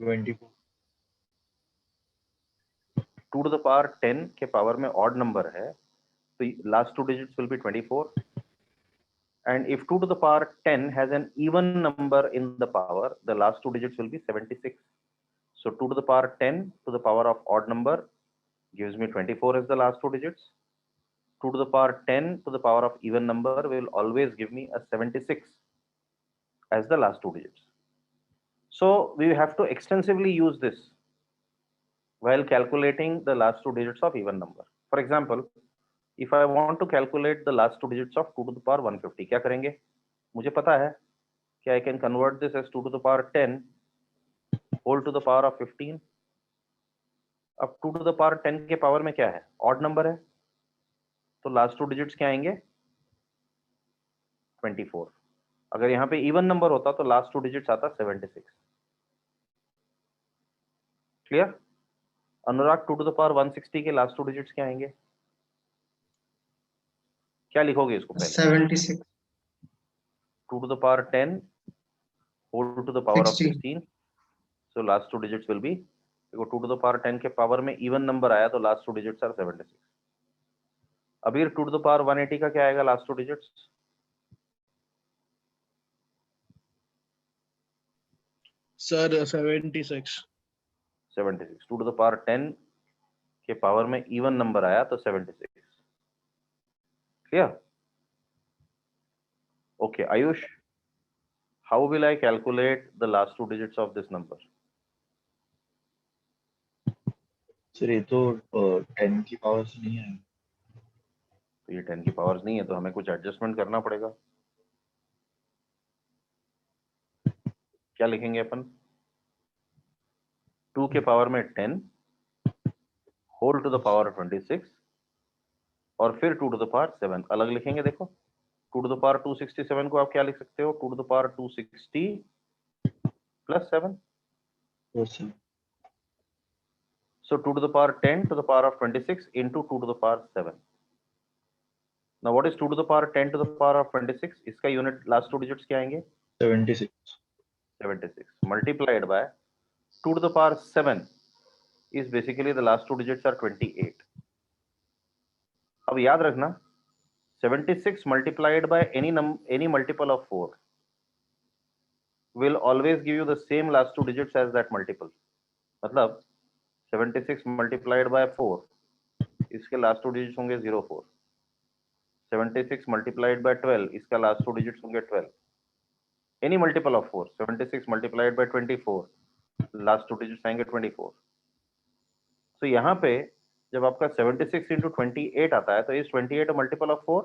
24. 2 to the power 10 के power में odd number है तो last two digits will be 24 and if 2 to the power 10 has an even number in the power the last two digits will be 76. So 2 to the power 10 to the power of odd number gives me 24 as the last two digits. 2 to the power 10 to the power of even number will always give me a 76 as the last two digits. So we have to extensively use this while calculating the last two digits of even number. For example, if I want to calculate the last two digits of 2 to the power 150, क्या करेंगे? मुझे पता है कि I can convert this as 2 to the power 10 whole to the power of 15. अब 2 to the power 10 के power में क्या है? ऑड नंबर है, तो लास्ट टू डिजिट्स क्या आएंगे? 24. अगर यहाँ पे इवन नंबर होता तो लास्ट टू डिजिट्स आता 76. Clear? Anurag, 2 to the power 160 के लास्ट टू डिजिट्स क्या आएंगे? क्या लिखोगे इसको पहले? 76. 2 to the power 10 whole to the power of 16. 16. So last two digits will be, देखो 2 to the power 10 के पावर में इवन नंबर आया तो लास्ट टू डिजिट्स आर 76. अबीर 2 to the power 180 का क्या आएगा last two digits? Sir 76. 76. 2 to the power 10 के पावर में इवन नंबर आया तो 76. Clear? Okay, Ayush, how will I calculate the last two digits of this number? Sir ये तो 10 की पावर से नहीं है. तो ये 10 की पावर्स नहीं है तो हमें कुछ एडजस्टमेंट करना पड़ेगा. क्या लिखेंगे अपन? 2 के पावर में 10 होल टू द पावर 26 और फिर 2 टू द पावर 7 अलग लिखेंगे. देखो 2 टू द पावर 267 को आप क्या लिख सकते हो? 2 to the power 260 plus 7. So 2 to the power 10 to the power of 26 into 2 to the power 7. Now what is 2 to the power 10 to the power of 26? इसका यूनिट लास्ट टू डिजिट्स क्या आएंगे? 76. 76 multiplied by 2 to the power 7 is basically the last two digits are 28. अब याद रखना 76 multiplied by any multiple of 4 will always give you the same last two digits as that multiple. मतलब 76 multiplied by 4 इसके last two digits होंगे 04. 76 multiplied by 12 इसका last two digits होंगे 12. Any multiple of 4. 76 multiplied by 24 last two digits आएंगे 24. तो यहाँ पे जब आपका 76 into 28 आता है तो is 28 a multiple of 4?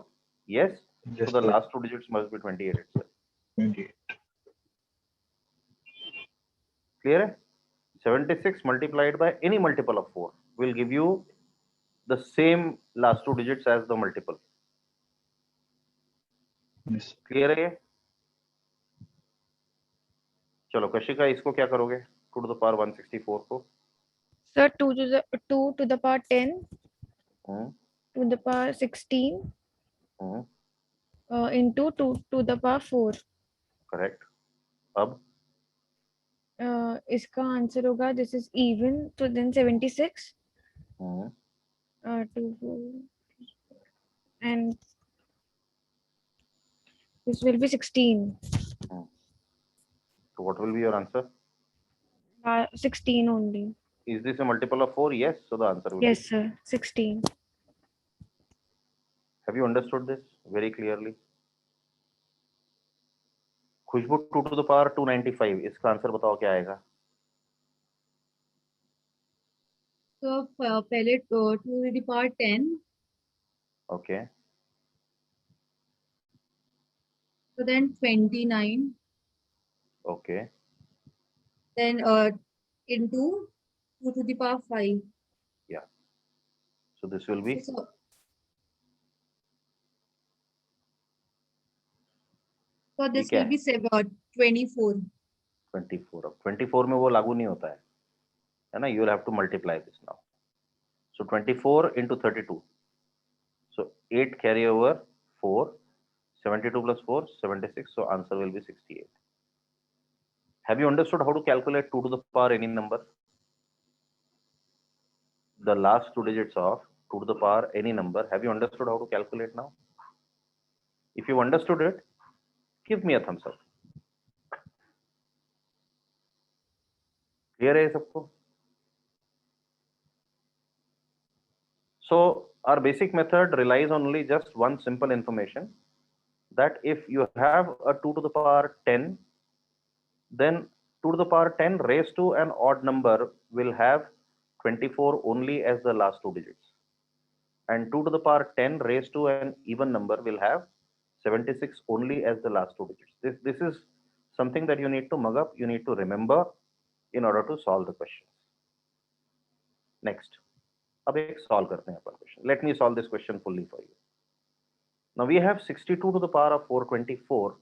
Yes. Yes, So the sir. last two digits must be 28 itself. 28. Clear है? 76 multiplied by any multiple of 4 will give you the same last two digits as the multiple. Yes. Clear है ये? चलो कशिका, इसको क्या करोगे? 2 to the power 164 को Sir, 2 to the power 10 hmm, to the power 16 hmm, into 2 to the power 4. Correct. अब इसका answer होगा दिस इज इवन तो then 76 hmm, 2 and this will be 16. so what will be your answer? 16 only. Is this a multiple of 4? Yes. So the answer will Yes be. sir, 16. Have you understood this very clearly? Khushboo 2 to the power 295 इसका answer बताओ क्या आएगा? So पहले 2 to the power 10. Okay. So then 29. Okay. Then into 2 to the power 5. Yeah. So this will be So, this ठीक है. will be 24. 24. अब 24 में वो लागू नहीं होता है ना? You will have to multiply this now. So 24 into 32. So 8 carry over 4. 72 plus 4 76. So answer will be 68. Have you understood how to calculate 2 to the power any number? The last two digits of 2 to the power any number. Have you understood how to calculate now? If you understood it, give me a thumbs up. Clear है सबको? So our basic method relies on only just one simple information, that if you have a 2 to the power 10, then 2 to the power 10 raised to an odd number will have 24 only as the last two digits, and 2 to the power 10 raised to an even number will have 76 only as the last two digits. This is something that you need to mug up, you need to remember in order to solve the questions. Next, अब एक solve करते हैं अपन question. Let me solve this question fully for you. Now we have 62 to the power of 424.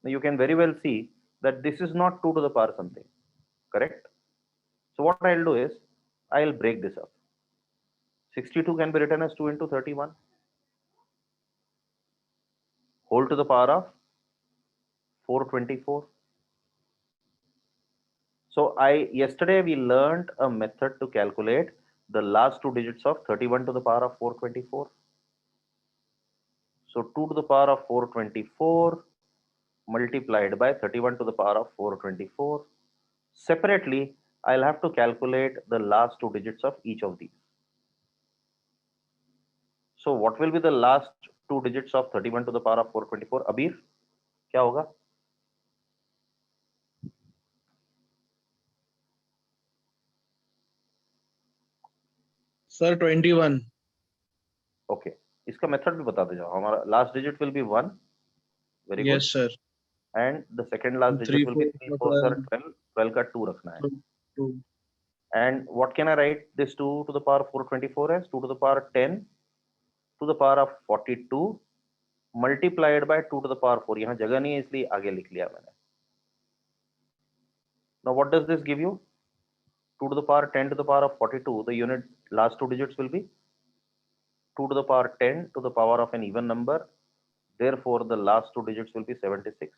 Now you can very well see that this is not 2 to the power something, correct? So what I'll do is I'll break this up. 62 can be written as 2 into 31 whole to the power of 424. So yesterday we learned a method to calculate the last two digits of 31 to the power of 424. So 2 to the power of 424 multiplied by 31 to the power of 424. Separately, I'll have to calculate the last two digits of each of these. So what will be the last two digits of 31 to the power of 424? Abir, क्या होगा? Sir, 21. Okay, इसका method भी बता दे जाओ. हमारा last digit will be 1. Very Yes, good. sir. And the second last digit 3, will be 3, 4, 4, 12. 12 का 2 रखना है. 2. And what can I write this 2 to the power 424 as? 2 to the power 10 to the power of 42 multiplied by 2 to the power 4. यहाँ जगह नहीं है इसलिए आगे लिख लिया मैंने. Now what does this give you? 2 to the power 10 to the power of 42. The unit last two digits will be 2 to the power 10 to the power of an even number. Therefore, the last two digits will be 76.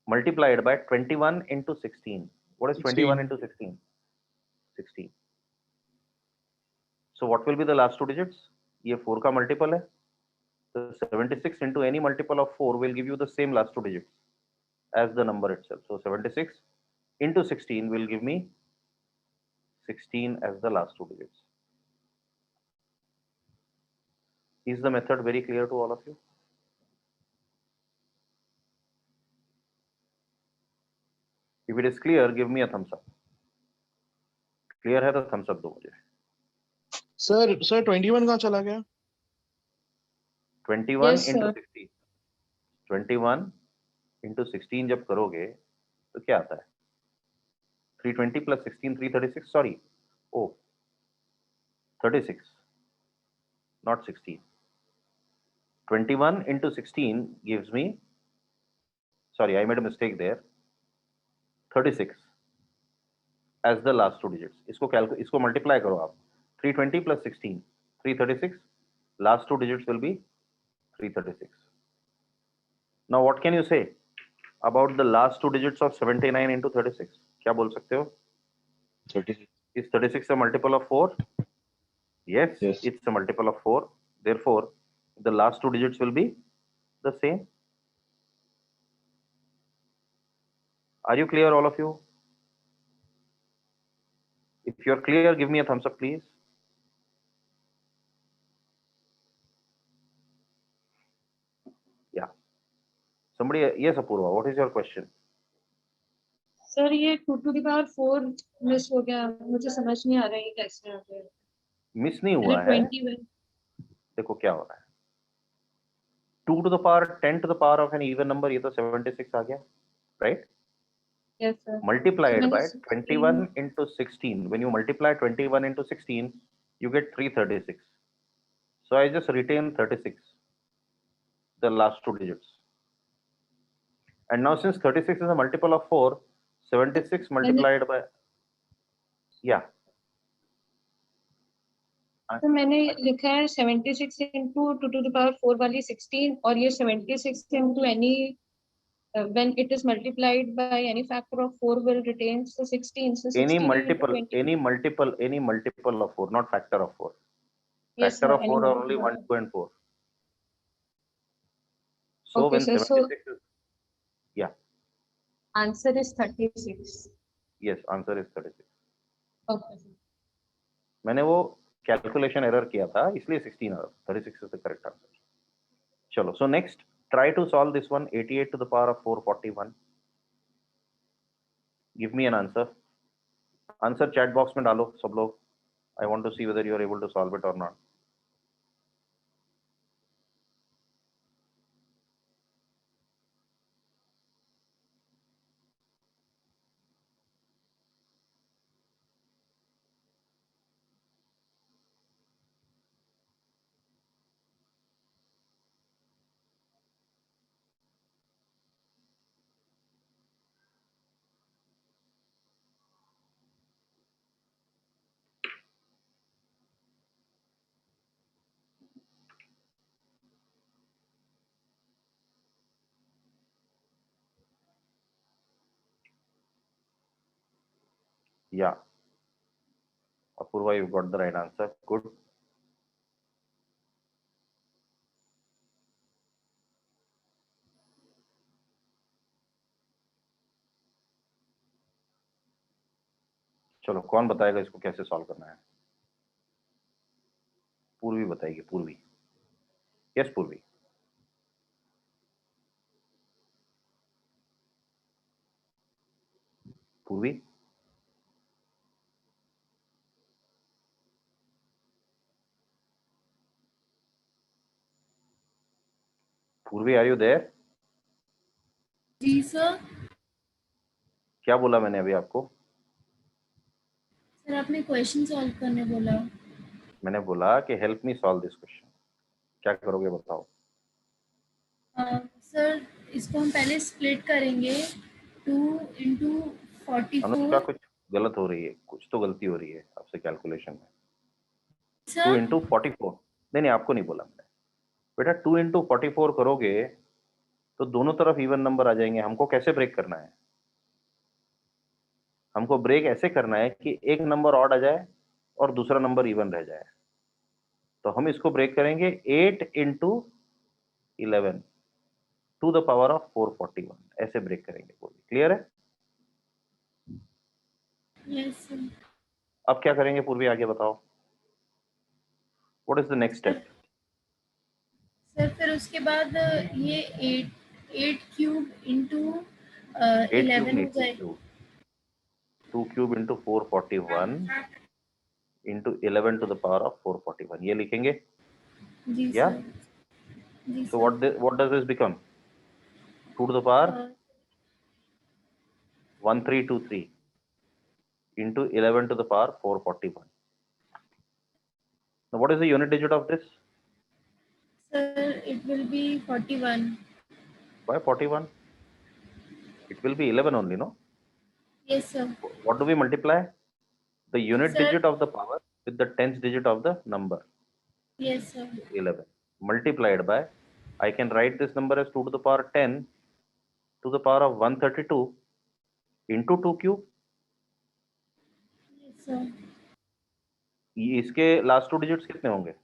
Multiplied by 21 into 16. What is 21 into 16? 16. So what will be the last two digits? ये 4 का multiple है. So 76 into any multiple of 4 will give you the same last two digits as the number itself. So 76 into 16 will give me 16 as the last two digits. Is the method very clear to all of you? If it is clear, give me a thumbs up. Clear है तो thumbs up दो मुझे. Sir, 21 कहाँ चला गया? 21 Yes, into sir. 16. 21 into 16 जब करोगे तो क्या आता है? 320 plus 16, 336. Sorry. Oh, 36. Not 16. 21 into 16 gives me. Sorry, I made a mistake there. 36 as the last two digits. इसको multiply करो आप. 320 plus 16, 336. Last two digits will be 336. Now what can you say about the last two digits of 79 into 36? क्या बोल सकते हो? 36. Is 36 a multiple of 4? Yes, Yes. it's a multiple of 4. Therefore, the last two digits will be the same. Are you clear, all of you? If you're clear, give me a thumbs up, please. Yeah. Somebody, yes, Apurva, what is your question? Sir ये 2 to the power 4 miss हो गया, मुझे समझ नहीं आ रहा है कैसे आ गया. मिस नहीं हुआ है. 21. देखो क्या हो रहा है. 2 to the power 10 to the power of an even number, ये तो 76 आ गया, right? Yes, sir. Multiplied by 16. 21 into 16. When you multiply 21 into 16, you get 336. So I just retain 36, the last two digits. And now since 36 is a multiple of 4, 76 multiplied by, yeah. तो मैंने लिखा है 76 into 2 to the power 4 वाली 16 और ये 76 into any when it is multiplied by any factor of 4 will retains the 16. So 16 Any into multiple, 20. any multiple of 4, not factor of 4. Yes, Factor sir. of Any 4 are only multiple. 1, 2, and 4. So Okay, when sir. 76 So is, yeah, answer is 36. yes, answer is 36. Okay. sir. मैंने वो calculation error किया था इसलिए 16 आया, 36 is the correct answer. चलो, so next try to solve this one. 88 to the power of 441. Give me an answer. Answer chat box में डालो सब लोग. I want to see whether you are able to solve it or not. Yeah, Apurva, you got the right answer. Good. चलो, कौन बताएगा इसको कैसे solve करना है? पूर्वी बताएगी. पूर्वी. Yes Purvi. Purvi. Purvi, are you there? जी सर. क्या बोला मैंने अभी आपको? सर आपने क्वेश्चन सॉल्व करने बोला. मैंने बोला कि help me solve this question. क्या करोगे बताओ? सर इसको हम पहले स्प्लिट करेंगे. 2 into 44. अनुष्का, कुछ गलत हो रही है, कुछ तो गलती हो रही है आपसे कैलकुलेशन में. 2 सर into 44. नहीं, आपको नहीं बोला मैंने बेटा. 2 into 44 करोगे तो दोनों तरफ इवन नंबर आ जाएंगे. हमको कैसे ब्रेक करना है? हमको ब्रेक ऐसे करना है कि एक नंबर ऑड आ जाए और दूसरा नंबर इवन रह जाए. तो हम इसको ब्रेक करेंगे 8 into 11 to the power of 441. ऐसे ब्रेक करेंगे. क्लियर है? Yes sir. अब क्या करेंगे पूर्वी, आगे बताओ. What is the next step? Sir फिर उसके बाद ये 8 क्यूब इंटू 8 11 cube हो नहीं, 2 जाए. cube. 2 cube into 441 into 11 to the power of 441. ये लिखेंगे. जी Yeah? सर. जी So sir. what does this become? 2 to the power 1323 into 11 to the power 441. Now what is the unit digit of this? Sir it will be 41. Why 41? It will be 11 only, no? Yes sir. What do we multiply? The unit Sir. digit of the power with the tens digit of the number. Yes sir. 11 multiplied by, I can write this number as 2 to the power 10 to the power of 132 into 2 cube. Yes sir. इसके last 2 digits कितने होंगे?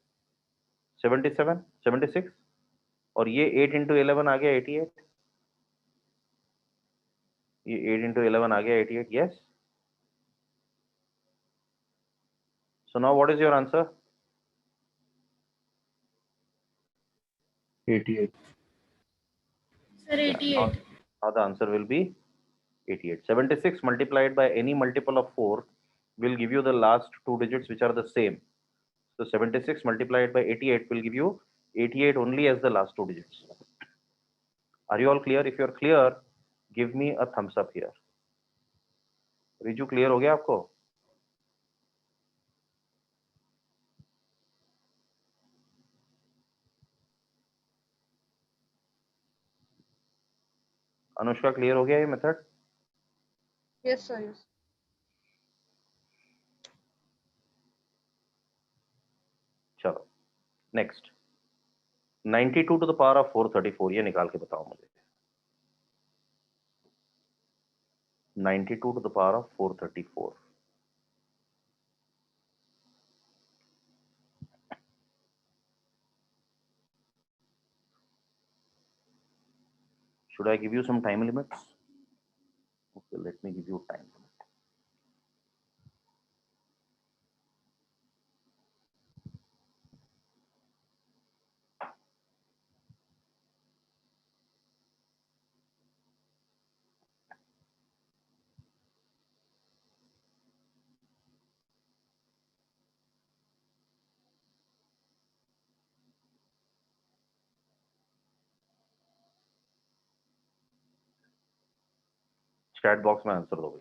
77, 76. और ये 8 into 11 आ गया 88. ये 8 into 11 आ गया 88. Yes. So now what is your answer? 88. Sir 88. Now the answer will be 88. 76 multiplied by any multiple of 4 will give you the last 2 digits which are the same. So 76 multiplied by 88 will give you 88 only as the last 2 digits. Are you all clear? If you are clear, give me a thumbs up here. Riju clear हो गया आपको? Anushka clear हो गया ये method? Yes, sir. Yes. चलो next. 92 to the power of 434 ये निकाल के बताओ मुझे. 92 to the power of 434. Should I give you some time limits? Okay, let me give you time limit. Chat box में आंसर दो भाई.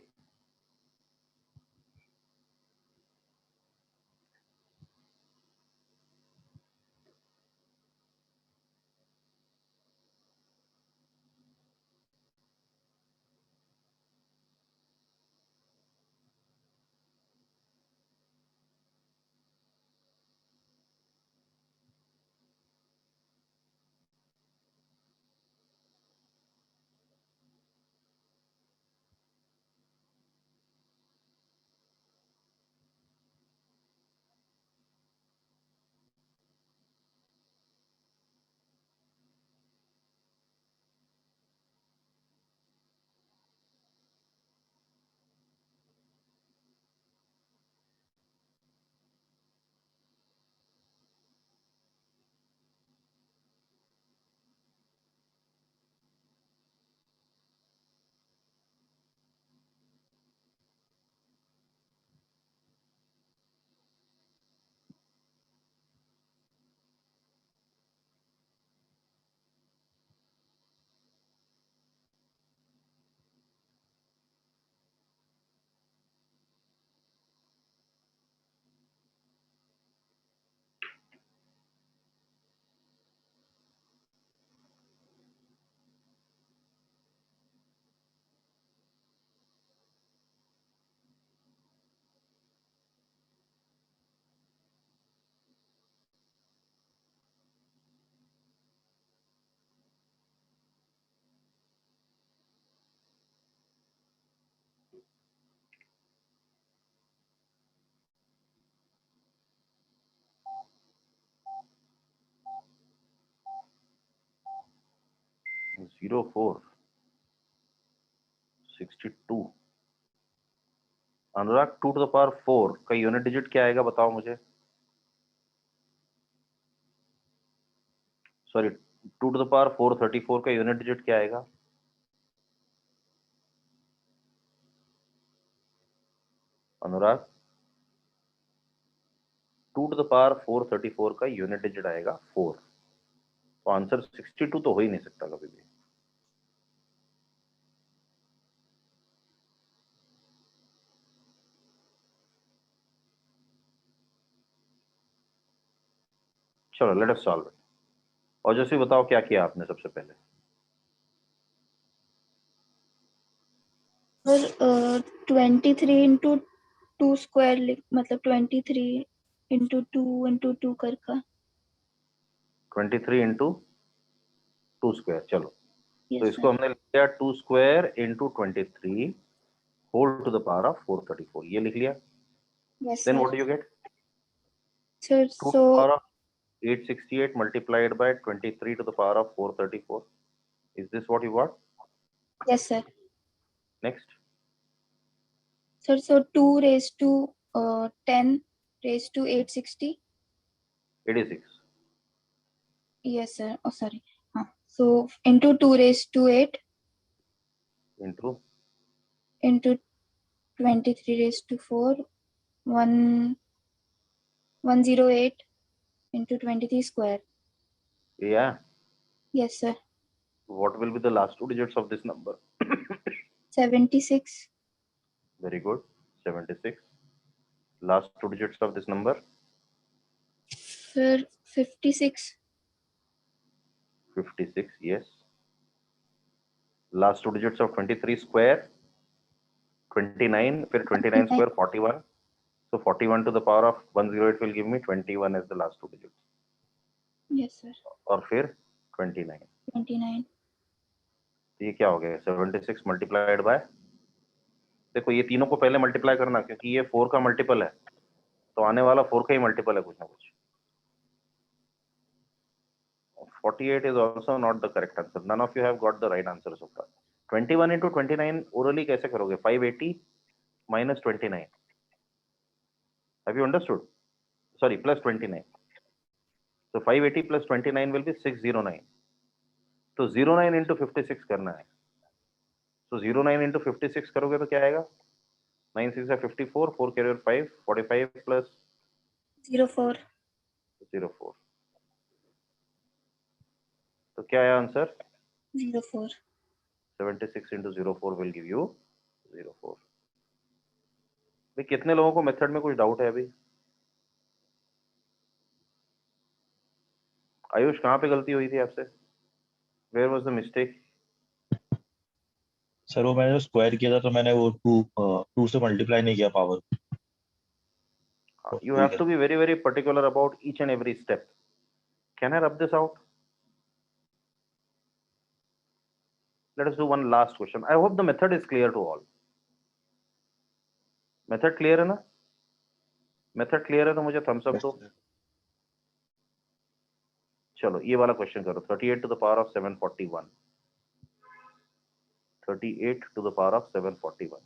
Zero 4 62. Anurag 2 to the power 4 का unit digit क्या आएगा बताओ मुझे. सॉरी, 2 to the power 434 का unit digit क्या आएगा. अनुराग 2 to the power 434 का यूनिट डिजिट आएगा 4. तो आंसर 62 तो हो ही नहीं सकता कभी भी. चलो लेट अस सॉल्व इट. और जैसे बताओ क्या किया आपने सबसे पहले. सर 23 इंटू 2 स्क्वायर मतलब 23 इंटू 2 कर का. 23 इंटू 2 स्क्वायर. चलो तो यस इसको हमने लिया 2 square into 23 whole to the power of 434. ये लिख लिया. Yes then what do you get. Sir 2 to so the power of 868 multiplied by 23 to the power of 434. Is this what you got? Yes sir. Next. Sir so 2 raised to 10 raised to 860. 86. Yes sir. Oh sorry. So into 2 raised to 8 Into into 23 raised to 4 108 into 23 square. yeah. Yes sir. What will be the last two digits of this number? 76. Very good. 76. Last two digits of this number? Sir 56. 56. Yes. Last two digits of 23 square? 29. Then 29 square 41. So 41 to the power of 108 will give me 21 as the last two digits. Yes sir. और फिर 29. 29. तो ये क्या हो गया. 76 multiplied by देखो ये तीनों को पहले मल्टीप्लाई करना, क्योंकि ये 4 का मल्टीपल है, तो आने वाला 4 का ही मल्टीपल है कुछ ना कुछ। 48 is also not the correct answer. None of you have got the right answer so far. 21 into 29 orally कैसे करोगे? 580 minus 29. Have you understood? Sorry, plus 29. So 580 plus 29 will be 609. तो 09 into 56 करना है। तो 09 into 56 करोगे तो क्या आएगा? 9 6 are 54, 4 carry 5, 45 plus 04. 04. तो क्या आया answer? 04. 76 into 04 will give you 04. भाई कितने लोगों को मेथड में कुछ डाउट है अभी? आयुष कहाँ पे गलती हुई थी आपसे? Where was the mistake? Sir वो मैंने जो स्क्वायर किया था तो मैंने वो टू से मल्टीप्लाई नहीं किया power. You have to be very, very particular about each and every step. Can I rub this out? Let us do one last question. I hope the method is clear to all. Method clear है ना? Method clear है तो मुझे thumbs up दो। चलो ये वाला question करो। 38 to the power of 741. 38 to the power of 741.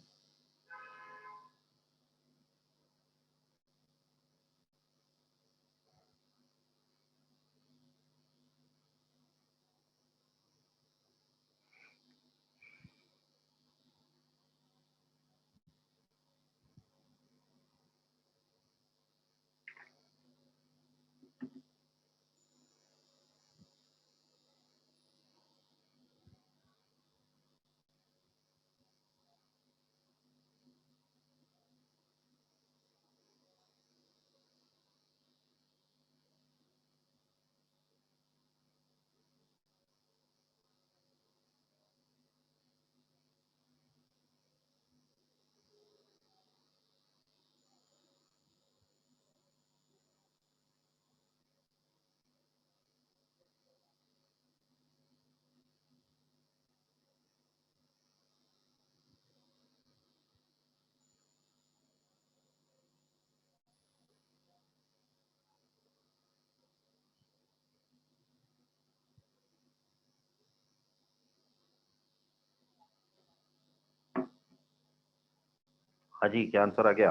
हाँ जी, क्या आंसर आ गया?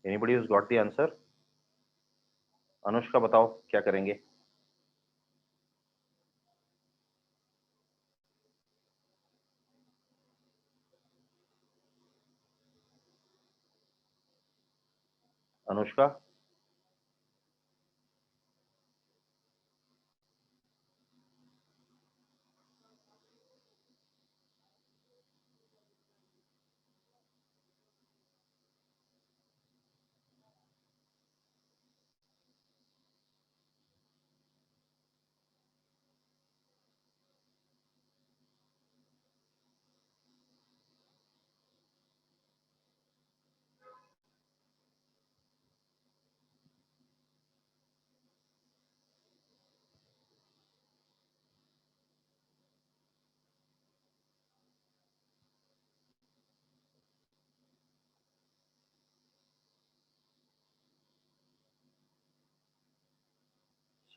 Anybody who's got the answer? Anushka बताओ क्या करेंगे? Anushka?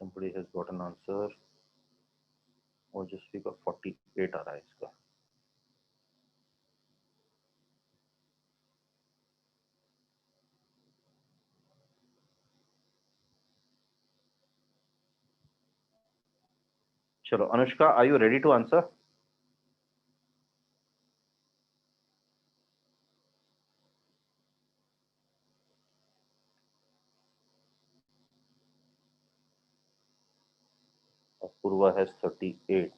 Somebody has got an answer. ओजस्वी का 48 आ रहा है इसका। चलो Anushka, are you ready to answer? Apurva has 38.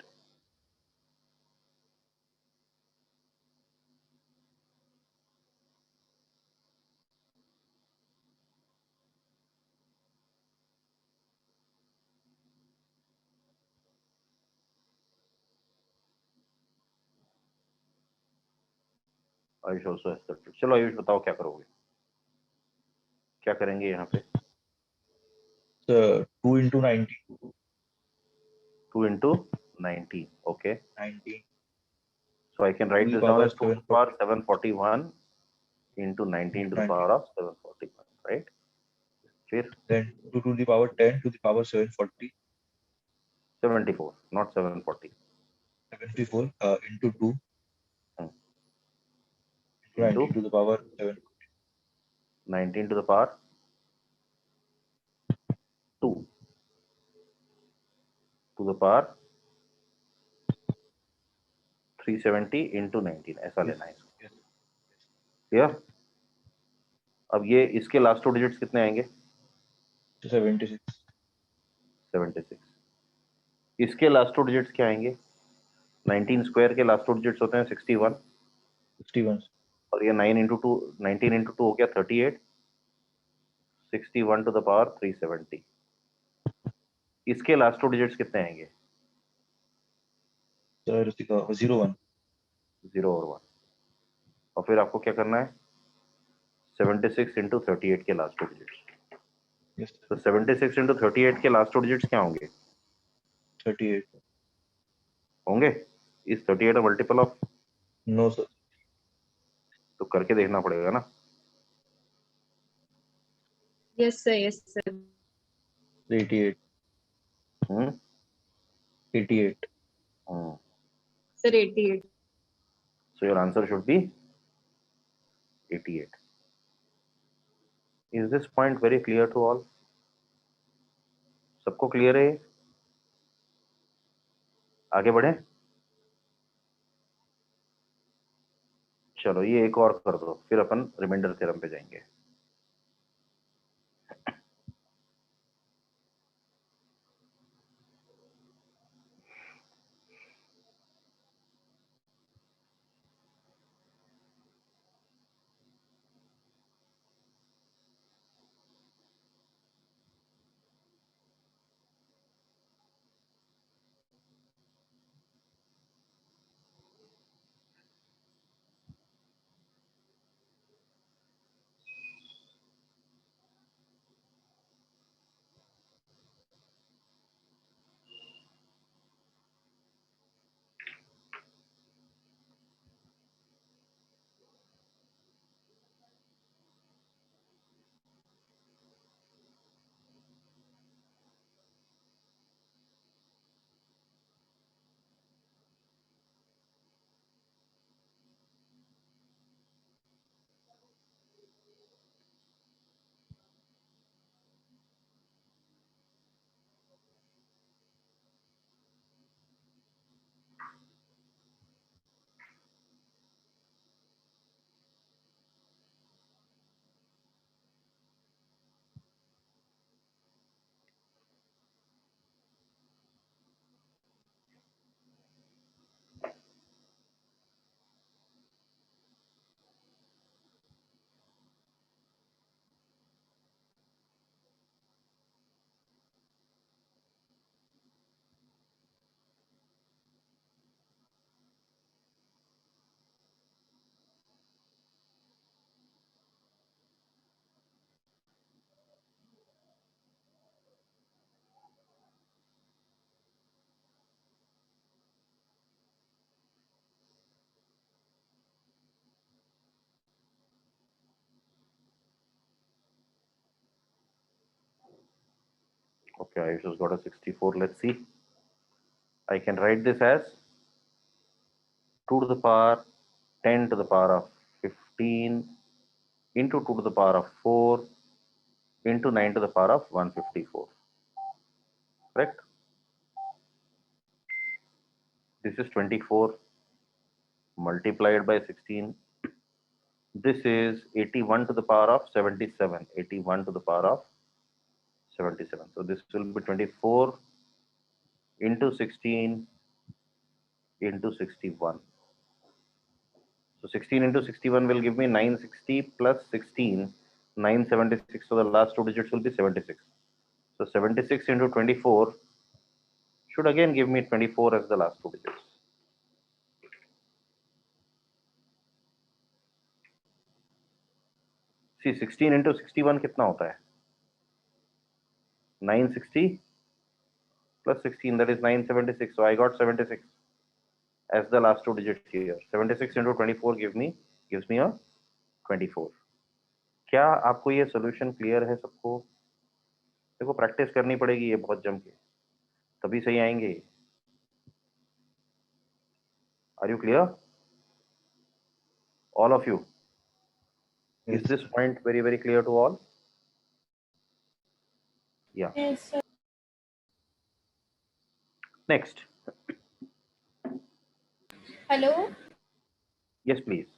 Ayush also has 30. चलो आयुष बताओ क्या करोगे? क्या करेंगे यहाँ पे? 2 into 90. 2 into 90. Okay. 90. So I can write 2 to this the down power as 2 to the power 741 into 19 to the 19. power of 741, right? फिर Then 2 to the power 10 to the power 740. 74, not 740. 74 into 2 Hmm. into Into 19 to the power 7. 19 to the power 2 to the power 370 into 19, ऐसा लेना है इसको, Yes. Clear? अब ये इसके last 2 digits कितने आएंगे? 76. 76. इसके लास्ट 2 डिजिट्स क्या आएंगे? 19 स्क्वायर के लास्ट 2 डिजिट्स होते हैं 61, 61. और ये 9 इंटू 2, 19 इंटू 2 हो गया 38, 61 टू द पावर 370. इसके लास्ट 2 डिजिट्स कितने आएंगे? Sir, 01. 0 और 1. और फिर आपको क्या करना है? 76 इंटू 38 के लास्ट 2 डिजिट्स. Yes. तो 76 इंटू 38 के लास्ट 2 डिजिट्स क्या होंगे? 38. होंगे? इस 38 का मल्टीपल ऑफ, No, sir. तो करके देखना पड़ेगा ना. Yes, sir. Yes, sir. 88. Hmm 88. Hmm. Sir, 88. So your answer should be 88. Is this point very clear to all? सबको क्लियर है? आगे बढ़े? चलो ये एक और कर दो, फिर अपन रिमाइंडर थ्योरम पे जाएंगे. Okay, Ayush has got a 64. Let's see. I can write this as 2 to the power 10 to the power of 15 into 2 to the power of 4 into 9 to the power of 154. Correct? This is 24 multiplied by 16. This is 81 to the power of 77. 81 to the power of 77. So this will be 24 into 16 into 61. So 16 into 61 will give me 960 plus 16, 976. So the last 2 digits will be 76. So 76 into 24 should again give me 24 as the last 2 digits. See, 16 into 61 कितना होता है? 960 plus 16, that is 976. So I got 76 as the last two digits here. 76 into 24 gives me a 24. क्या आपको ये solution clear है सबको? देखो practice करनी पड़ेगी ये बहुत जम के, तभी सही आएंगे। Are you clear all of you? Is Yes. this point very clear to all? Yeah. Yes, sir. Next. Hello Yes, please.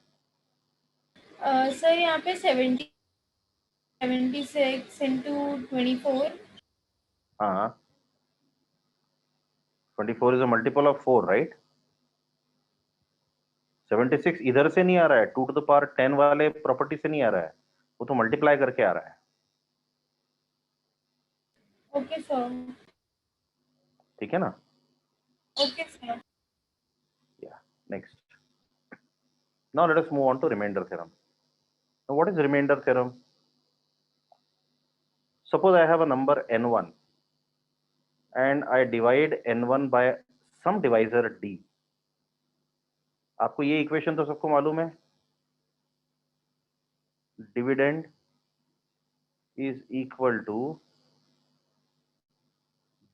Sir यहाँ पे 76 into 24. हाँ, 24 is a multiple of 4, right? 76 इधर से नहीं आ रहा है, 2 to the power 10 वाले property से नहीं आ रहा है, वो तो मल्टीप्लाई करके आ रहा है। ओके सर, ठीक है ना? Okay sir. Yeah. Next. Now let us move on to remainder theorem. Now what is remainder theorem? Suppose I have a number n1 and I divide n1 by some divisor d. आपको ये equation तो सबको मालूम है, dividend is equal to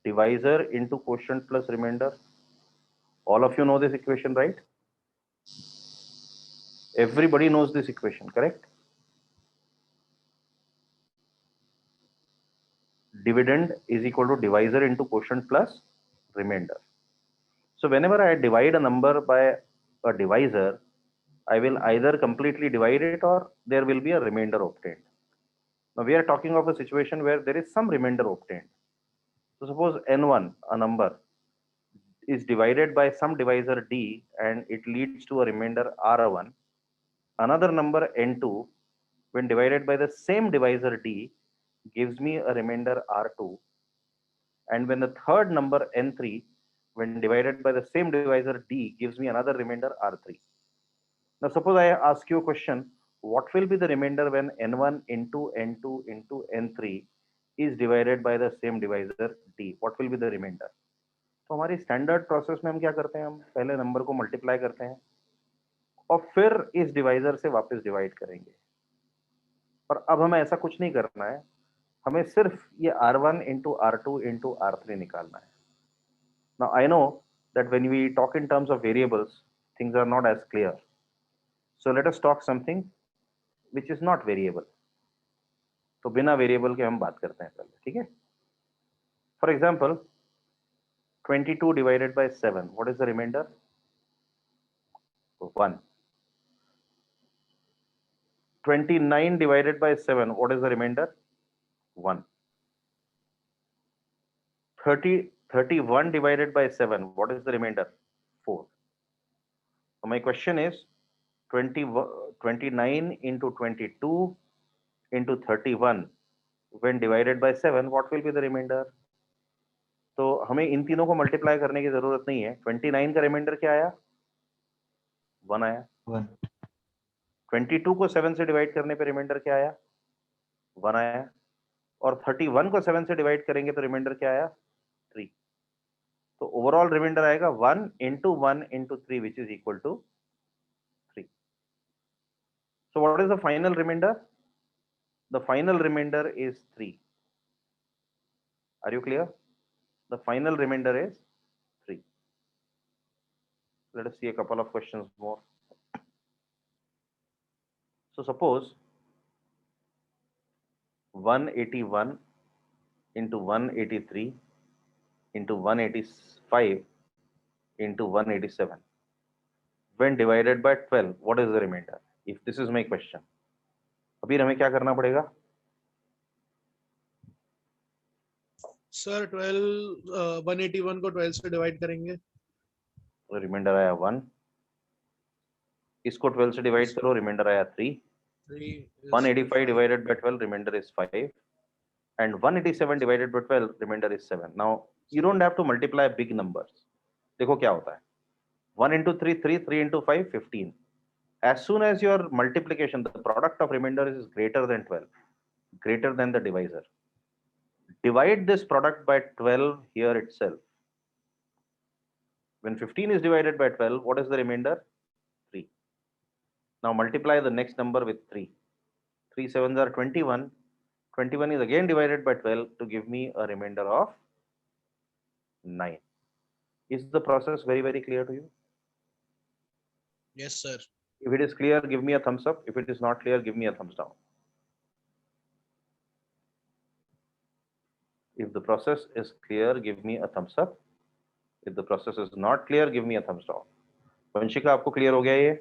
divisor into quotient plus remainder. All of you know this equation, right? Everybody knows this equation, correct? Dividend is equal to divisor into quotient plus remainder. So whenever I divide a number by a divisor, I will either completely divide it or there will be a remainder obtained. Now we are talking of a situation where there is some remainder obtained. So suppose n1, a number, is divided by some divisor d and it leads to a remainder r1. Another number n2, when divided by the same divisor d, gives me a remainder r2. And when the third number n3, when divided by the same divisor d, gives me another remainder r3. Now suppose I ask you a question, what will be the remainder when n1 into n2 into n3 is divided by the same divisor d? What will be the remainder? तो हमारी standard process में हम क्या करते हैं, हम पहले number को मल्टीप्लाई करते हैं और फिर इस डिवाइजर से वापस डिवाइड करेंगे। और अब हमें ऐसा कुछ नहीं करना है, हमें सिर्फ ये r1 into r2 into r3 निकालना है। Now I know that when we talk in terms of variables, things are not as clear. So let us talk something which is not variable. तो बिना वेरिएबल के हम बात करते हैं पहले, ठीक है? For example, 22 divided by 7, what is the remainder? 1. 29 divided by 7, what is the remainder? 1. 31 divided by 7, what is the remainder? 4. So my question is 29 into 22 into 31 when divided by 7, what will be the remainder? तो हमें इन तीनों को multiply करने की जरूरत नहीं है। 29 का रिमाइंडर क्या आया? 1 आया। 1. 22 को 7 से डिवाइड करने पे रिमाइंडर क्या आया? 1 आया। और 31 को 7 से डिवाइड करेंगे तो रिमाइंडर क्या आया? 3। तो ओवरऑल रिमाइंडर आएगा 1 into 1 into 3 which is equal to 3. So what is the final remainder? The final remainder is 3. Are you clear? The final remainder is 3. Let us see a couple of questions more. So suppose 181 into 183 into 185 into 187 when divided by 12, what is the remainder? If this is my question, अभी हमें क्या करना पड़ेगा? Sir 181 को 12 से divide करेंगे तो reminder आया 1, इसको 12 से डिवाइड करो, रिमाइंडर आया 3. 185 divided by 12, remainder is 5, and 187 divided by 12, remainder is 7. Now you don't have to multiply big numbers. देखो क्या होता है, 1 into 3 3, 3 into 5 15. As soon as your multiplication, the product of remainder is greater than 12, greater than the divisor, divide this product by 12 here itself. When 15 is divided by 12, what is the remainder? 3. Now multiply the next number with 3. 3 sevens are 21. 21 is again divided by 12 to give me a remainder of 9. Is the process very, very clear to you? Yes, sir. If it is clear, give me a thumbs up. If it is not clear, give me a thumbs down. If the process is clear, give me a thumbs up. If the process is not clear, give me a thumbs down. Vanshika, आपको clear हो गया ये?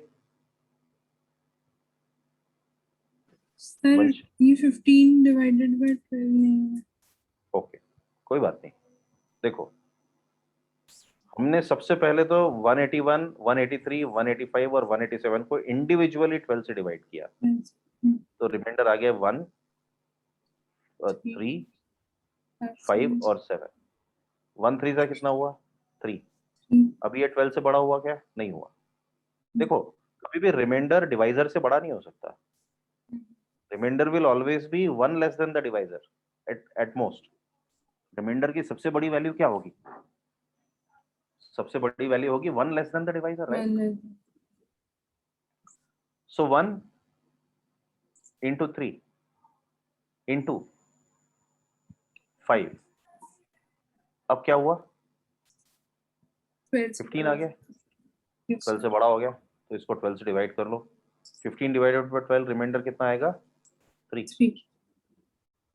Sir ये 15 divided by 12 नहीं है। Okay, कोई बात नहीं। देखो, हमने सबसे पहले तो 181, 183, 185 और 187 को इंडिविजुअली 12 से डिवाइड किया, तो रिमाइंडर आ गया 1, 3, 5 और 7। 1 3 का कितना हुआ? 3। अब ये 12 से बड़ा हुआ क्या? नहीं हुआ। देखो, कभी भी रिमाइंडर डिवाइजर से बड़ा नहीं हो सकता। Remainder will always be 1 less than the divisor at most. Remainder की सबसे बड़ी वैल्यू क्या होगी? सबसे बड़ी वैल्यू होगी 1 less than the divisor, right? So 1 into 3 into 5, अब क्या हुआ? 15 आ गया, 12 से बड़ा हो गया, तो इसको 12 से डिवाइड कर लो। 15 डिवाइडेड बाय 12, रिमाइंडर कितना आएगा? 3।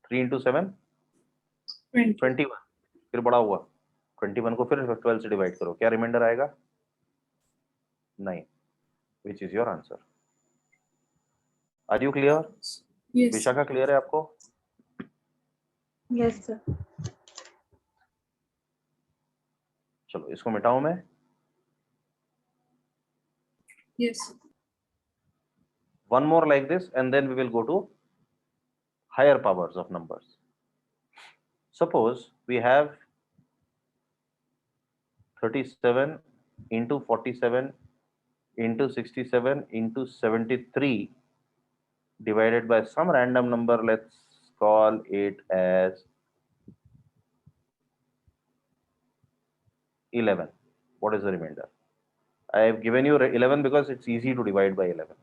3 into 7 21, फिर बड़ा हुआ, 21 को फिर 12 से डिवाइड करो, क्या रिमाइंडर आएगा? 9, which is your answer. Are you clear? Yes. Vishakha, clear है आपको? Yes sir. चलो इसको मिटाऊं मैं। Yes. One more like this, and then we will go to higher powers of numbers. Suppose we have 37 into 47 into 67 into 73 divided by some random number. Let's call it as 11. What is the remainder? I have given you 11 because it's easy to divide by 11.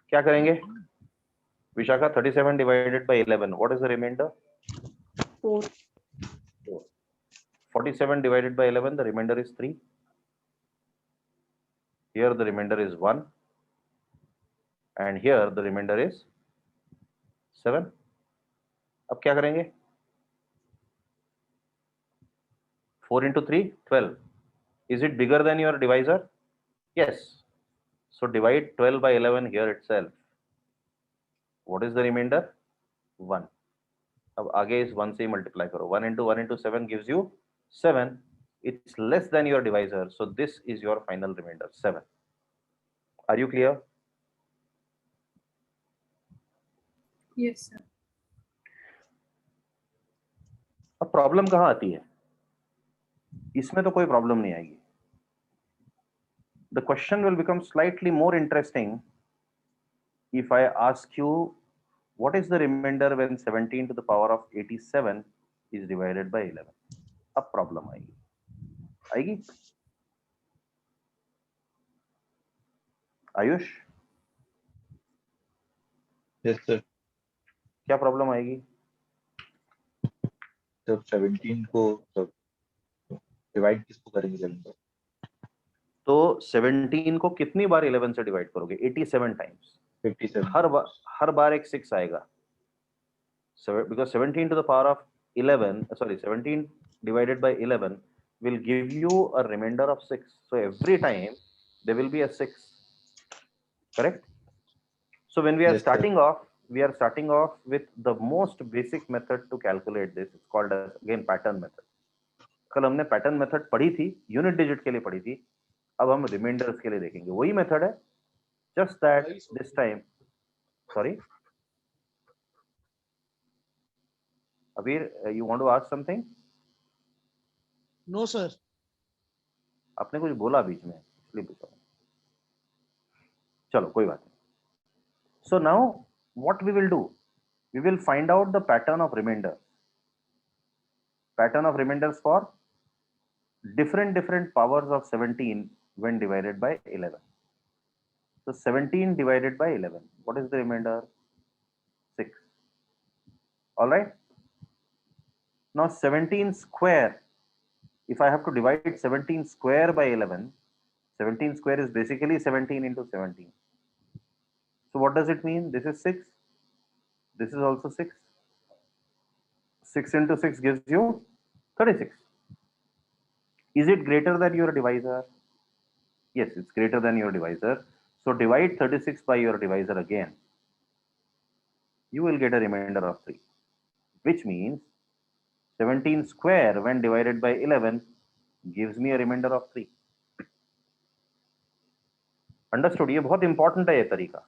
क्या करेंगे? Vishakha, 37 divided by 11, what is the remainder? 4. 47 divided by 11, the remainder is 3. Here the remainder is 1. And here the remainder is 7. अब क्या करेंगे? 4 into 3, 12. Is it bigger than your divisor? Yes. So divide 12 by 11 here itself. What is the remainder? 1. अब आगे इस 1 से multiply करो. 1 into 7 gives you 7. It's less than your divisor. So this is your final remainder, 7. Are you clear? Yes, sir. अब problem कहाँ आती है? इसमें तो कोई प्रॉब्लम नहीं आएगी. The question will become slightly more interesting if I ask you what is the remainder when 17 to the power of 87 is divided by 11. अब प्रॉब्लम आएगी. Ayush, yes sir. क्या प्रॉब्लम आएगी? जब 17 को डिवाइड किसको करेंगे 11 को? तो 17 को कितनी बार 11 से डिवाइड करोगे? 87 टाइम्स. 57 हर बार एक 6 आएगा. Because 17 to the power of 11, 17 divided by 11 will give you a remainder of 6. So every time there will be a 6. Correct? So when we are Yes, starting off, we are starting off with the most basic method to calculate this. It's called as again pattern method. कल हमने pattern method पढ़ी थी, unit digit के लिए पढ़ी थी. अब हम रिमाइंडर्स के लिए देखेंगे. वही मेथड है, just that this time. Sorry, Abir, you want to ask something? No, sir. आपने कुछ बोला बीच में, इसलिए पूछा. चलो कोई बात नहीं. So now what we will do? We will find out the pattern of remainders. Pattern of remainders for different powers of 17 when divided by 11. So 17 divided by 11. What is the remainder? 6. All right. Now 17 square. If I have to divide 17 square by 11, 17 square is basically 17 into 17. So what does it mean? This is 6. This is also 6. 6 into 6 gives you 36. Is it greater than your divisor? Yes, it's greater than your divisor. So divide 36 by your divisor again. You will get a remainder of 3, which means 17 square when divided by 11 gives me a remainder of 3. Understood? ये बहुत important है ये तरीका,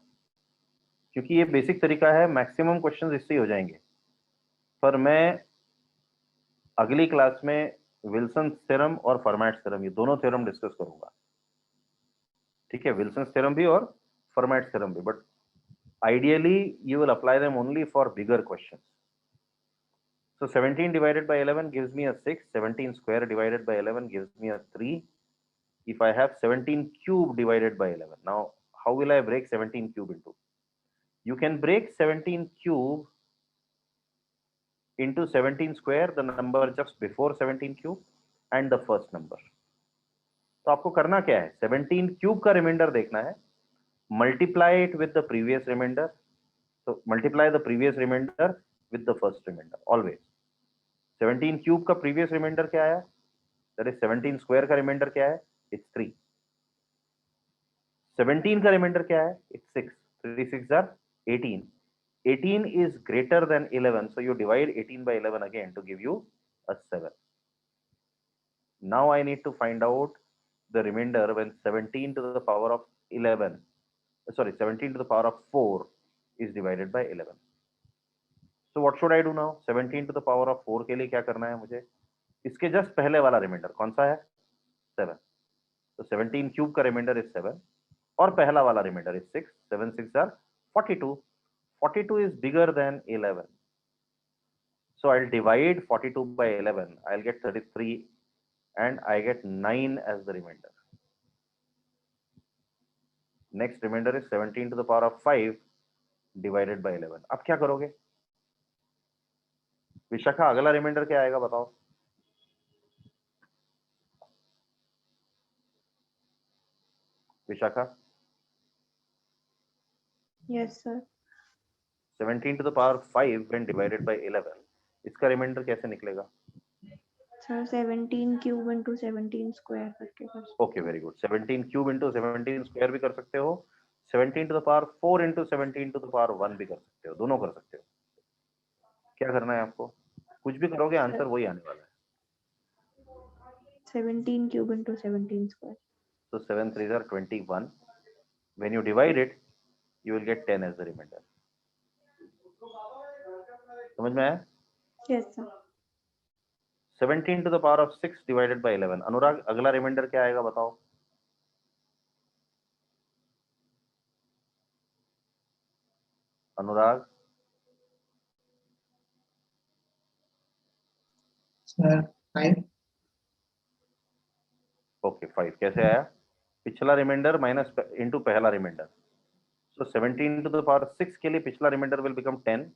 क्योंकि ये basic तरीका है, maximum questions इससे ही हो जाएंगे। पर मैं अगली क्लास में विल्सन थ्योरम और फर्मैट थ्योरम, ये दोनों थ्योरम डिस्कस करूंगा, ठीक है? विल्सन थ्योरम भी और फर्मैट थ्योरम भी, but ideally you will apply them only for bigger questions. So 17 divided by 11 gives me a 6. 17 square divided by 11 gives me a 3. If I have 17 cube divided by 11, now how will I break 17 cube into? You can break 17 cube into 17 square, the number just before 17 cube, and the first number. तो आपको करना क्या है? 17 cube का reminder देखना है, multiply it with the previous remainder. So multiply the previous remainder with the first remainder always. 17 cube का previous remainder क्या आया? That is 17 square का remainder क्या है? It's 3. 17 का remainder क्या है? It's 6. 3 6 are 18. 18 is greater than 11, so you divide 18 by 11 again to give you a 7. Now I need to find out the remainder when 17 to the power of 11, sorry, 17 to the power of 4 is divided by 11. So what should I do now? 17 to the power of 4 के लिए क्या करना है मुझे? इसके just पहले वाला reminder कौन सा है? 7. तो 17 क्यूब का रिमाइंडर इज 7 और पहला वाला reminder is 6. 7 6 are 42. 42 is bigger than 11. So I'll divide 42 by 11. I'll get 33 and I get 9 as the remainder. Next remainder is 17 to the power of 5 divided by 11. अब क्या करोगे? विशाखा, अगला रिमाइंडर क्या आएगा बताओ? Vishakha? Yes, sir. 17 to the power 5 when divided by 11. इसका reminder कैसे निकलेगा? Sir, 17 cube into 17 square करके कर सकते okay, very good. 17 cube into 17 square भी कर सकते हो, 17 to the power 4 into 17 to the power 1 भी कर सकते हो, दोनों कर सकते हो. क्या करना है आपको? कुछ भी करोगे आंसर वही आने वाला है. 17 cube into 17 square. So 7 3s are 21. When you divide it, you will get 10 as the remainder. समझ में आया? Yes, sir. 17 to the power of 6 divided by 11. अनुराग, अगला रिमाइंडर क्या आएगा बताओ? अनुराग? सर 5. ओके, 5 कैसे आया? पिछला रिमाइंडर माइनस इनटू पहला remainder. So 17 to the power 6 के लिए पिछला remainder will become 10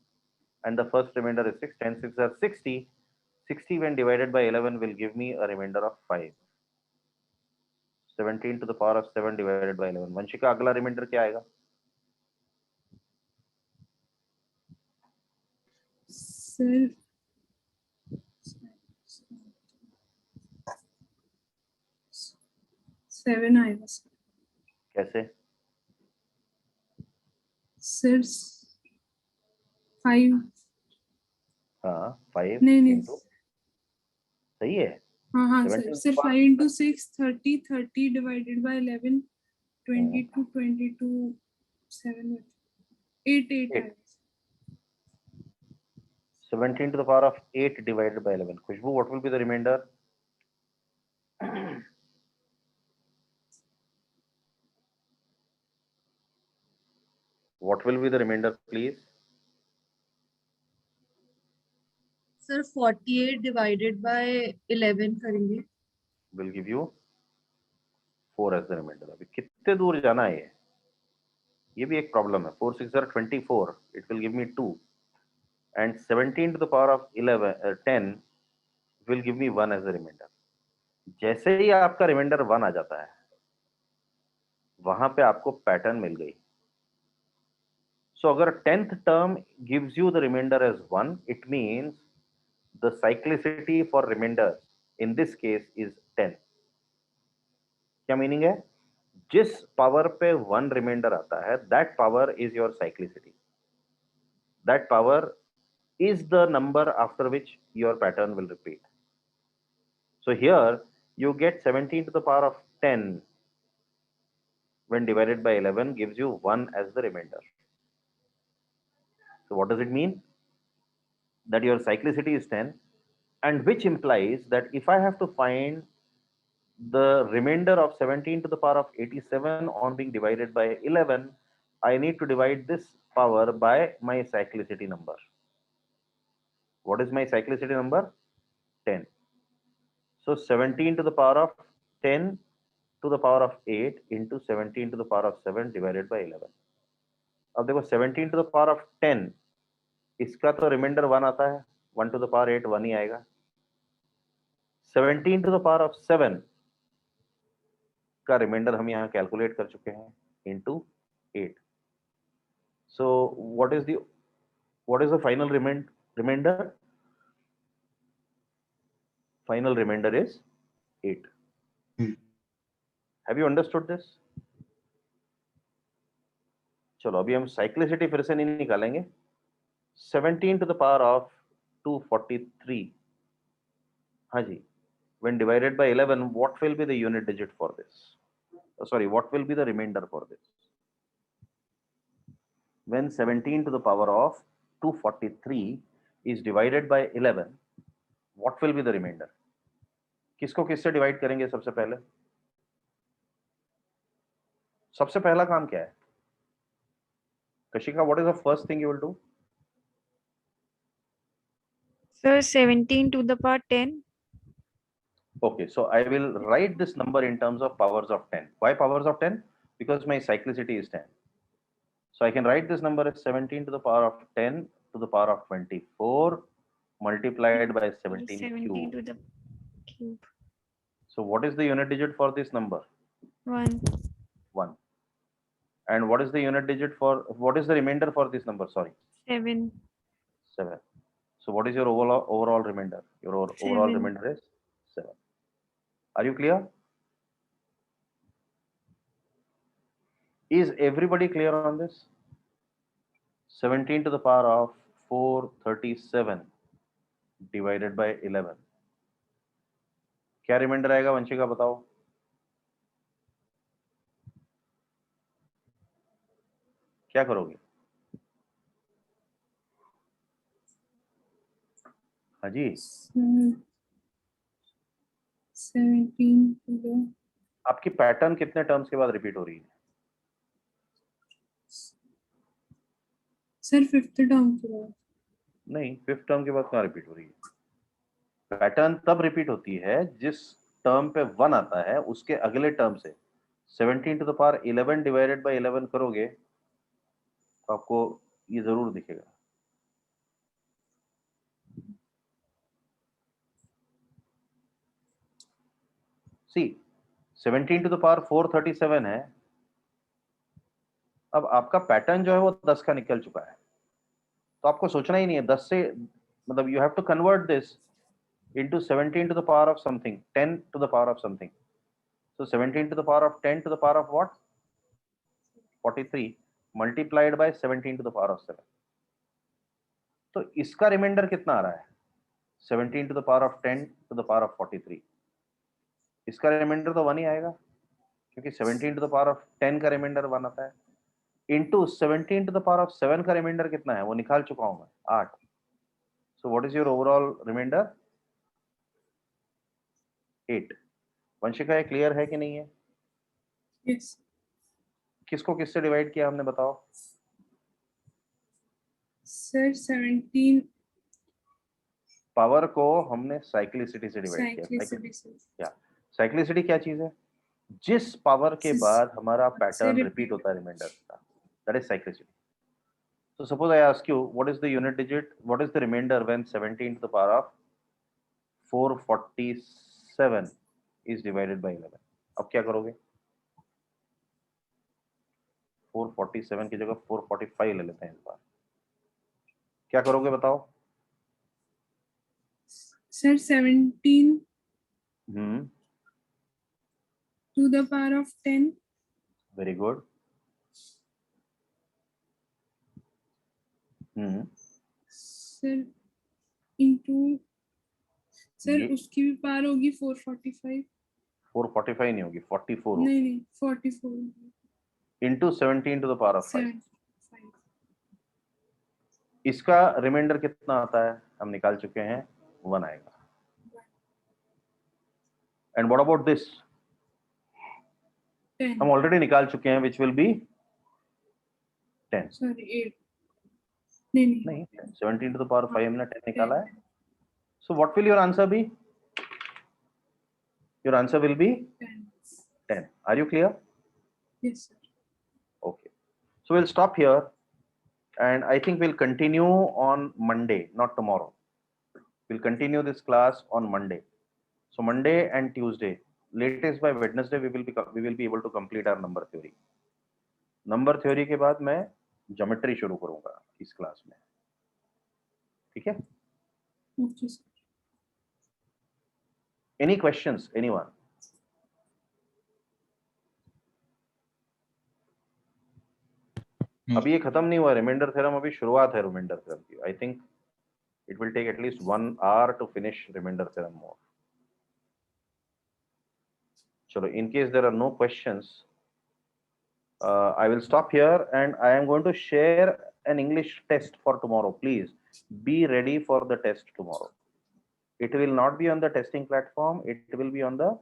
and the first remainder is 6. 10 6 are 60. 60 when divided by 11 will give me a remainder of 5. 17 to the power of 7 divided by 11. Vanshika, अगला reminder क्या आएगा? Sir 7 आएगा sir. कैसे? Sir 5. हाँ, 5 नहीं नहीं. into, सही है. हाँ हाँ 17 sir. to sir the power 5 into 6 30. 30 divided by 11 22 22 7 8 8. आएगा. 17 to the power of 8 divided by 11. Khushbu, what will be the remainder? What will be the remainder, please? Sir 48 divided by 11 करेंगे. will give you 4 as the remainder. अभी कितने दूर जाना है ये भी एक प्रॉब्लम है. 4 6 are 24. It will give me 2, and 17 to the power of 10 will give me 1 as the remainder. जैसे ही आपका रिमाइंडर 1 आ जाता है, वहां पे आपको पैटर्न मिल गई. So अगर 10th term gives you the remainder as 1, it means the cyclicity for remainder in this case is 10. क्या मीनिंग है? जिस पावर पे 1 रिमाइंडर आता है, that power is your cyclicity. That power is the number after which your pattern will repeat. So here you get 17 to the power of 10 when divided by 11 gives you 1 as the remainder. So what does it mean? That your cyclicity is 10, and which implies that if I have to find the remainder of 17 to the power of 87 on being divided by 11, I need to divide this power by my cyclicity number. What is my cyclicity number? 10. So 17 to the power of 10 to the power of 8 into 17 to the power of 7 divided by 11. अब देखो 17 to the power of 10, इसका तो reminder 1 आता है, 1 to the power 8 1 ही आएगा. 17 to the power of 7 का reminder हम यहाँ कैलकुलेट कर चुके हैं into 8. So what is the final remainder? Final remainder is 8. Have you understood this? चलो अभी हम साइक्लिसिटी फिर से नहीं निकालेंगे. 17 to the power of 243. हाँ जी. When divided by 11, what will be the unit digit for this? Sorry, what will be the remainder for this? When 17 to the power of 243 is divided by 11, what will be the remainder? किसको किससे divide करेंगे सबसे पहले? सबसे पहला काम क्या है? Kashika, what is the first thing you will do? Sir, 17 to the power 10. Okay, so I will write this number in terms of powers of 10. Why powers of 10? Because my cyclicity is 10. So I can write this number as 17 to the power of 10 to the power of 24 multiplied by 17 17 to cube. the cube. So what is the unit digit for this number? 1. 1. And what is the unit digit for, what is the remainder for this number? Sorry. 7. 7. So what is your overall remainder? Your overall 7. remainder is 7. Are you clear? Is everybody clear on this? 17 to the power of 437 divided by 11. क्या reminder आएगा वंशिका बताओ? क्या करोगे? हाँ जी. 17 to the आपकी pattern कितने terms के बाद रिपीट हो रही है? सर 5th टर्म के बाद. नहीं, 5th टर्म के बाद कहाँ रिपीट हो रही है? पैटर्न तब रिपीट होती है जिस टर्म पे 1 आता है उसके अगले टर्म से 17 to the power 11 divided by 11 करोगे तो आपको ये जरूर दिखेगा. सी 17 टू द पावर 437 है. अब आपका पैटर्न जो है वो 10 का निकल चुका है, तो आपको सोचना ही नहीं है 10 से, मतलब you have to convert this into 17 to the power of something, 10 to the power of something. So 17 to the power of 10 to the power of what? 43 multiplied by 17 to the power of 7. तो इसका reminder कितना आ रहा है? 17 to the power of 10 to the power of 43. इसका reminder तो 1 ही आएगा क्योंकि 17 to the power of 10 का रिमाइंडर 1 आता है. Into 17 to the power of 7 का रिमाइंडर कितना है वो निकाल चुका हूं मैं, 8. So what is your overall remainder? 8. Vanshika ये क्लियर है कि नहीं है? Yes. किसको किससे डिवाइड किया हमने बताओ? सर 17 पावर को हमने साइक्लिसिटी से डिवाइड किया. साइक्लिसिटी से. या साइक्लिसिटी क्या चीज है? जिस पावर के Sis- बाद हमारा पैटर्न repeat. रिपीट होता है रिमाइंडर का, that is cyclicity. So suppose I ask you, what is the unit digit? What is the remainder when 17 to the power of 447 is divided by 11? अब क्या करोगे? 447 की जगह 445 ले लेते हैं इस बार. क्या करोगे बताओ? Sir, 17 hmm, to the power of 10. Very good. Sir, into sir ये उसकी भी पार होगी 445. 445 नहीं होगी, 44 होगी. नहीं 44 into 17 to the power of 5. 75. इसका रिमाइंडर कितना आता है? हम निकाल चुके हैं, 1 आएगा. And what about this? 10. हम ऑलरेडी निकाल चुके हैं, विच विल बी 10. सॉरी 8. नहीं नहीं, 17 टू द पावर 5 हमने 10 निकाला है. So what will your answer be? Your answer will be 10. 10. Are you clear? Yes sir. Okay. So we'll stop here, and I think we'll continue on Monday, not tomorrow. We'll continue this class on Monday. So Monday and Tuesday, latest by Wednesday, we will be able to complete our number theory. Number theory के बाद मैं geometry शुरू करूँगा इस class में. ठीक है? Okay sir. Any questions? Anyone? अभी ये खत्म नहीं हुआ रिमाइंडर थ्योरम, अभी शुरुआत है रिमाइंडर थ्योरम की. I think it will take at least 1 hour to finish reminder theorem more. चलो, in case there are no questions, I will stop here, and I am going to share an English test for tomorrow. Please be ready for the test tomorrow. It will not be on the testing platform, it will be on the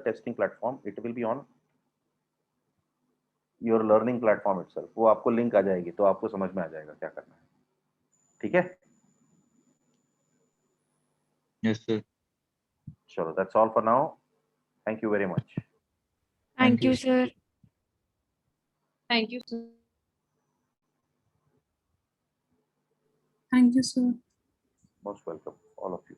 testing platform, it will be on your learning platform itself. वो आपको link आ जाएगी, तो आपको समझ में आ जाएगा क्या करना है. ठीक है? Yes, sir. चलो, that's all for now. Thank you very much. Thank you, sir. Thank you, sir. Thank you sir. Most welcome, all of you.